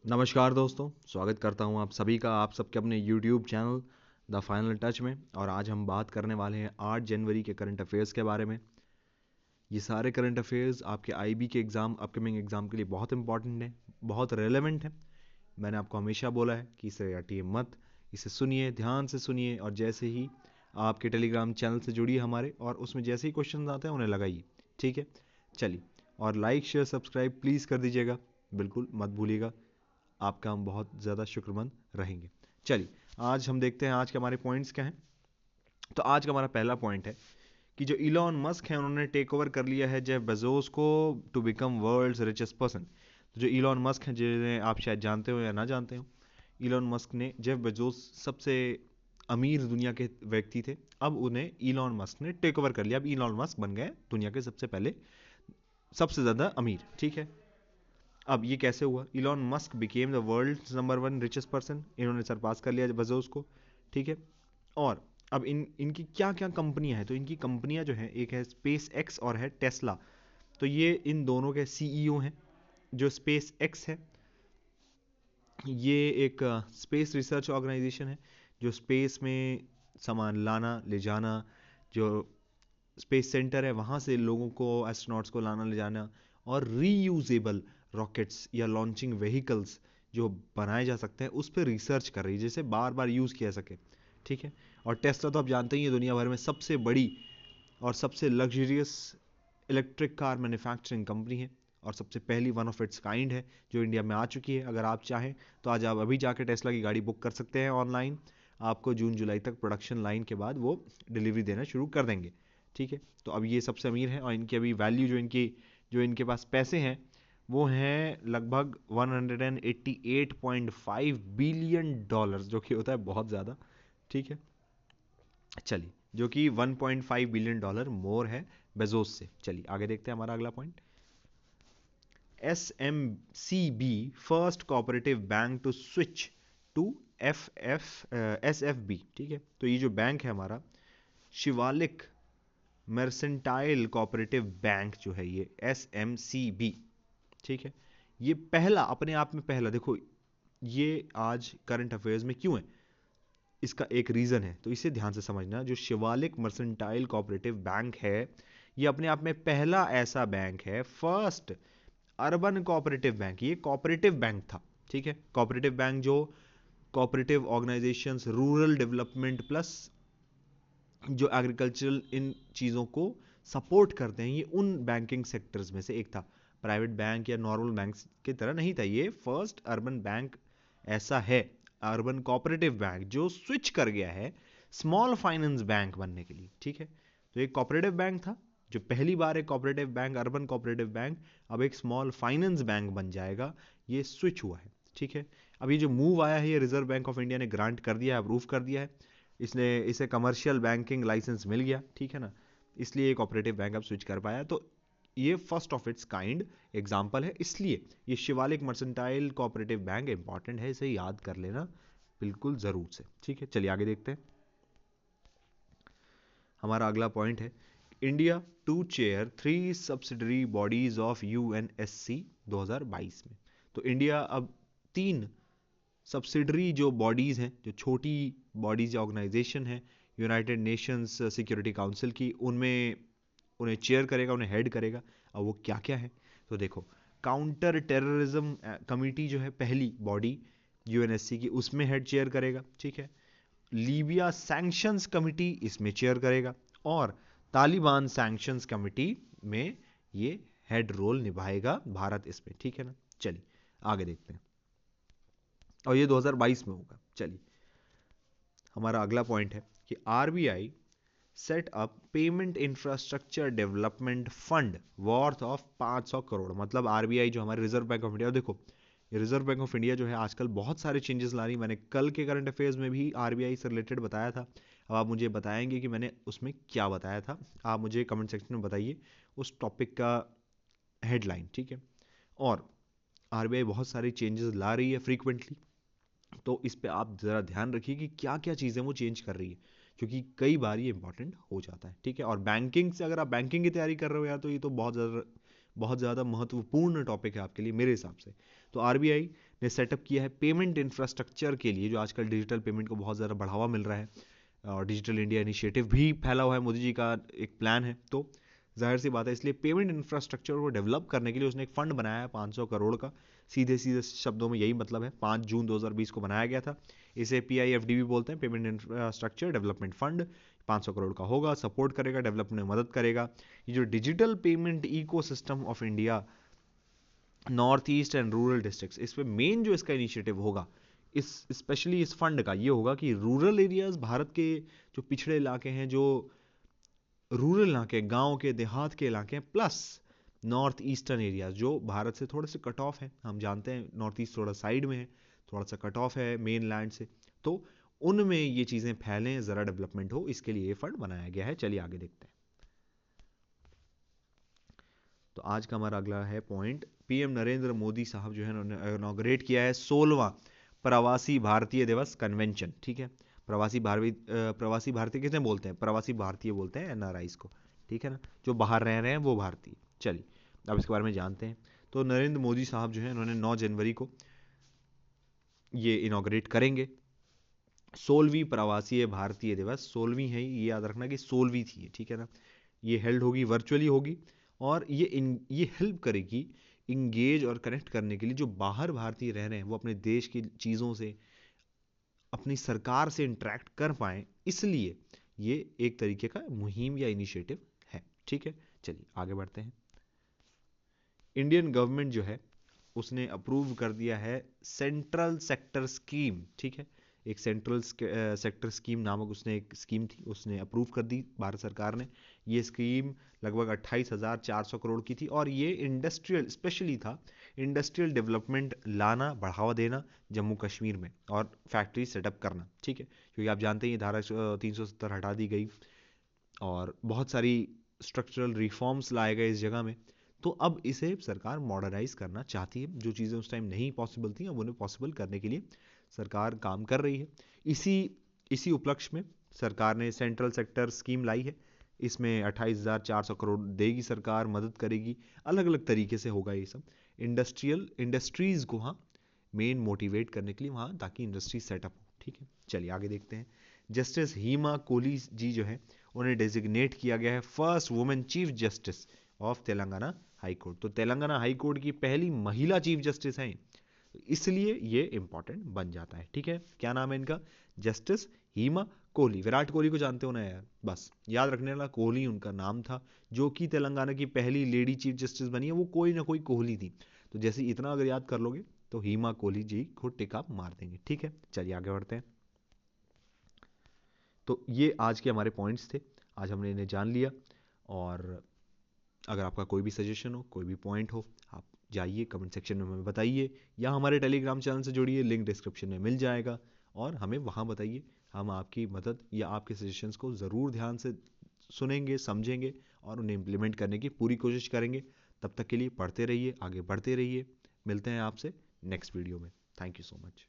नमस्कार दोस्तों, स्वागत करता हूं आप सभी का आप सबके अपने YouTube channel the final touch में। और आज हम बात करने वाले हैं 8 जनवरी के करंट अफेयर्स के बारे में। ये सारे करंट अफेयर्स आपके आईबी के एग्ज़ाम, अपकमिंग एग्ज़ाम के लिए बहुत इंपॉर्टेंट है, बहुत रेलेवेंट है। मैंने आपको हमेशा बोला है कि इसे रटिए मत, इसे सुनिए, ध्यान से सुनिए, और जैसे ही आपके टेलीग्राम चैनल से जुड़िए हमारे, और उसमें जैसे ही क्वेश्चन आते हैं उन्हें लगाइए। ठीक है, चलिए। और लाइक शेयर सब्सक्राइब प्लीज़ कर दीजिएगा, बिल्कुल मत भूलिएगा, आपका हम बहुत ज़्यादा शुक्रमंद रहेंगे। चलिए, आज हम देखते हैं आज के हमारे पॉइंट्स क्या हैं। तो आज का हमारा पहला पॉइंट है कि जो इलॉन मस्क है उन्होंने टेक ओवर कर लिया है जेफ बेजोस को to become world's richest person. तो जो इलॉन मस्क हैं, जिन्हें आप शायद जानते हो या ना जानते हो, इलॉन मस्क ने, जेफ बेजोस सबसे अमीर दुनिया के व्यक्ति थे, अब उन्हें इलॉन मस्क ने टेक ओवर कर लिया। अब इलॉन मस्क बन गए दुनिया के सबसे पहले सबसे ज़्यादा अमीर। ठीक है, अब ये कैसे हुआ? Elon Musk became the world number 1 richest person, इन्होंने सरपास कर लिया बेजोस को। ठीक है, और अब इनकी क्या क्या कंपनियां हैं? तो इनकी कंपनियां जो हैं, एक है स्पेस एक्स और है टेस्ला। तो ये इन दोनों के सीईओ हैं। जो स्पेस एक्स है, ये एक स्पेस रिसर्च ऑर्गेनाइजेशन है जो स्पेस में सामान लाना ले जाना, जो स्पेस सेंटर है वहाँ से लोगों को, एस्ट्रोनॉट्स को लाना ले जाना, और रीयूजेबल रॉकेट्स या लॉन्चिंग व्हीकल्स जो बनाए जा सकते हैं उस पर रिसर्च कर रही है, जिसे बार बार यूज़ किया सके। ठीक है, और टेस्ला तो आप जानते ही हैं, दुनिया भर में सबसे बड़ी और सबसे luxurious electric car manufacturing company है, और सबसे पहली वन ऑफ इट्स काइंड है जो इंडिया में आ चुकी है। अगर आप चाहें तो आज आप अभी जाके टेस्ला की गाड़ी बुक कर सकते हैं ऑनलाइन। आपको जून जुलाई तक प्रोडक्शन लाइन के बाद वो डिलीवरी देना शुरू कर देंगे। ठीक है, तो अब ये सबसे अमीर है, और इनकी अभी वैल्यू जो इनके पास पैसे हैं वो हैं लगभग 188.5 बिलियन डॉलर्स, जो कि होता है बहुत ज़्यादा। ठीक है, चलिए, जो कि 1.5 बिलियन डॉलर मोर है बेजोस से। चलिए आगे देखते हैं हमारा अगला point. S M C B, first cooperative bank to switch to S F B. ठीक है, तो ये जो बैंक है हमारा, शिवालिक मर्सेंटाइल कोऑपरेटिव बैंक जो है, ये एस एम सी बी। ठीक है, ये पहला, अपने आप में पहला, देखो ये आज करंट अफेयर्स में क्यों है, इसका एक रीज़न है, तो इसे ध्यान से समझना। जो शिवालिक मर्सेंटाइल कोऑपरेटिव बैंक है, ये अपने आप में पहला ऐसा बैंक है, फर्स्ट अर्बन कोऑपरेटिव बैंक। ये कोऑपरेटिव बैंक था। ठीक है, कोऑपरेटिव बैंक जो cooperative organisations, rural development plus जो एग्रीकल्चरल इन चीज़ों को सपोर्ट करते हैं, ये उन बैंकिंग सेक्टर्स में से एक था। प्राइवेट बैंक या नॉर्मल बैंक की तरह नहीं था, ये फर्स्ट अर्बन बैंक ऐसा है, अर्बन कोऑपरेटिव बैंक, जो स्विच कर गया है स्मॉल फाइनेंस बैंक बनने के लिए। ठीक है, तो एक कोऑपरेटिव बैंक था, जो पहली बार एक cooperative bank, urban cooperative bank, अब एक स्मॉल फाइनेंस बैंक बन जाएगा, ये स्विच हुआ है। ठीक है, अब ये जो मूव आया है, ये रिजर्व बैंक ऑफ इंडिया ने ग्रांट कर दिया है, अप्रूव कर दिया है, इसने इसे कमर्शियल बैंकिंग लाइसेंस मिल गया। ठीक है ना, इसलिए एक ऑपरेटिव बैंक अब स्विच कर पाया। तो ये first of its kind example है, इसलिए ये Shivalik mercantile cooperative bank important है, इसे याद कर लेना बिल्कुल ज़रूर से। ठीक है, चलिए आगे देखते हैं। हमारा अगला पॉइंट है, India to chair 3 subsidiary bodies of UNSC 2022 में। तो इंडिया अब 3 सब्सिडरी जो बॉडीज़ हैं, जो छोटी बॉडीज़ या ऑर्गेनाइजेशन हैं यूनाइटेड नेशंस सिक्योरिटी काउंसिल की, उनमें उन्हें चेयर करेगा, उन्हें हेड करेगा। अब वो क्या क्या है, तो देखो, काउंटर टेररिज्म कमिटी जो है पहली बॉडी यूएनएससी की, उसमें हेड चेयर करेगा। ठीक है, लीबिया सैंक्शंस कमिटी इसमें चेयर करेगा, और तालिबान सैंक्शंस कमिटी में ये हेड रोल निभाएगा भारत इसमें। ठीक है ना, चलिए आगे देखते हैं, और ये 2022 में होगा। चलिए, हमारा अगला पॉइंट है कि RBI set up payment infrastructure development fund worth of 500 crore. मतलब आरबीआई जो हमारे रिजर्व बैंक ऑफ इंडिया, देखो ये रिजर्व बैंक ऑफ इंडिया जो है आजकल बहुत सारे चेंजेस ला रही है। मैंने कल के करंट अफेयर्स में भी आरबीआई से रिलेटेड बताया था, अब आप मुझे बताएंगे कि मैंने उसमें क्या बताया था। आप मुझे कमेंट सेक्शन में बताइए उस टॉपिक का हेडलाइन। ठीक है, और आरबीआई बहुत सारी चेंजेस ला रही है फ्रीक्वेंटली, तो इस पे आप ज़रा ध्यान रखिए कि क्या क्या चीज़ें वो चेंज कर रही है, क्योंकि कई बार ये इंपॉर्टेंट हो जाता है। ठीक है, और बैंकिंग से, अगर आप बैंकिंग की तैयारी कर रहे हो यार, तो ये तो बहुत ज़्यादा महत्वपूर्ण टॉपिक है आपके लिए मेरे हिसाब से। तो आरबीआई ने सेटअप किया है पेमेंट इंफ्रास्ट्रक्चर के लिए, जो आजकल डिजिटल पेमेंट को बहुत ज़्यादा बढ़ावा मिल रहा है और डिजिटल इंडिया इनिशिएटिव भी फैला हुआ है, मोदी जी का एक प्लान है। तो जाहिर सी बात है, इसलिए पेमेंट इंफ्रास्ट्रक्चर को डेवलप करने के लिए उसने एक फंड बनाया है 500 करोड़ का। सीधे सीधे शब्दों में यही मतलब है। 5 जून 2020 को बनाया गया था। इसे PIFD भी बोलते हैं, payment infrastructure development fund. 500 crore का होगा, सपोर्ट करेगा, डेवलपमेंट में मदद करेगा। ये जो digital payment ecosystem of India north east and rural districts, इस पे मेन जो इसका इनिशिएटिव होगा, इस स्पेशली इस फंड का ये होगा कि रूरल एरियाज, भारत के जो पिछड़े इलाके हैं, जो रूरल इलाके, गांव के, देहात के इलाके हैं, प्लस नॉर्थ ईस्टर्न एरियाज जो भारत से थोड़े से कट ऑफ है। हम जानते हैं नॉर्थ ईस्ट थोड़ा साइड में है, थोड़ा सा कट ऑफ है मेन लैंड से, तो उनमें ये चीजें फैलें, जरा डेवलपमेंट हो, इसके लिए ये फंड बनाया गया है। चलिए आगे देखते हैं। तो आज का हमारा अगला है पॉइंट, PM नरेंद्र मोदी साहब जो है उन्होंने इनॉग्रेट किया है 16वां प्रवासी भारतीय दिवस कन्वेंशन। ठीक है, प्रवासी भारतीय किसे बोलते हैं? प्रवासी भारतीय बोलते हैं NRIs को, ठीक है ना, जो बाहर रह रहे हैं वो भारतीय। चलिए अब इसके बारे में जानते हैं। तो नरेंद्र मोदी साहब जो है उन्होंने 9 जनवरी को ये इनॉग्रेट करेंगे 16वीं प्रवासी भारतीय दिवस। 16वीं है, ये याद रखना कि 16वीं थी, ठीक है ना। ये हेल्ड होगी, वर्चुअली होगी, और ये हेल्प करेगी इंगेज और कनेक्ट करने के लिए जो बाहर भारतीय रह रहे हैं, वो अपने देश की चीज़ों से, अपनी सरकार से इंटरेक्ट कर पाएं, इसलिए ये एक तरीके का मुहिम या इनिशिएटिव है। ठीक है, चलिए आगे बढ़ते हैं। इंडियन गवर्नमेंट जो है उसने अप्रूव कर दिया है सेंट्रल सेक्टर स्कीम। ठीक है, एक सेंट्रल सेक्टर स्कीम नामक उसने एक स्कीम थी, उसने अप्रूव कर दी भारत सरकार ने। ये स्कीम लगभग 28,400 करोड़ की थी, और ये इंडस्ट्रियल स्पेशली था, इंडस्ट्रियल डेवलपमेंट लाना, बढ़ावा देना जम्मू कश्मीर में, और फैक्ट्री सेटअप करना। ठीक है, क्योंकि आप जानते हैं ये धारा 370 हटा दी गई और बहुत सारी स्ट्रक्चरल रिफॉर्म्स लाए गए इस जगह में। तो अब इसे सरकार मॉडर्नाइज करना चाहती है, जो चीज़ें उस टाइम नहीं पॉसिबल थी अब उन्हें पॉसिबल करने के लिए सरकार काम कर रही है। इसी इसी उपलक्ष्य में सरकार ने सेंट्रल सेक्टर स्कीम लाई है। इसमें 28,400 करोड़ देगी सरकार, मदद करेगी, अलग अलग तरीके से होगा ये सब। इंडस्ट्रीज को वहाँ मेन मोटिवेट करने के लिए वहाँ, ताकि इंडस्ट्री सेटअप हो। ठीक है, चलिए आगे देखते हैं। जस्टिस हीमा कोहली जी जो है उन्हें डेजिग्नेट किया गया है first women chief justice of Telangana high court. तो तेलंगाना हाई कोर्ट की पहली महिला चीफ जस्टिस हैं, इसलिए ये इंपॉर्टेंट बन जाता है। ठीक है, क्या नाम है इनका? जस्टिस हीमा कोहली। विराट कोहली को जानते हो ना यार, बस याद रखने वाला, कोहली उनका नाम था। जो कि तेलंगाना की पहली लेडी चीफ जस्टिस बनी है, वो कोई ना कोई कोहली थी। तो जैसे इतना अगर याद कर लोगे तो हीमा कोहली जी को टिक आप मार देंगे। ठीक है, चलिए आगे बढ़ते हैं। तो ये आज के हमारे पॉइंट्स थे, आज हमने इन्हें जान लिया। और अगर आपका कोई भी सजेशन हो, कोई भी पॉइंट हो, आप जाइए कमेंट सेक्शन में हमें बताइए, या हमारे टेलीग्राम चैनल से जुड़िए, लिंक डिस्क्रिप्शन में मिल जाएगा, और हमें वहाँ बताइए। हम आपकी मदद या आपके सजेशंस को ज़रूर ध्यान से सुनेंगे, समझेंगे, और उन्हें इम्प्लीमेंट करने की पूरी कोशिश करेंगे। तब तक के लिए पढ़ते रहिए, आगे बढ़ते रहिए। मिलते हैं आपसे नेक्स्ट वीडियो में। Thank you so much.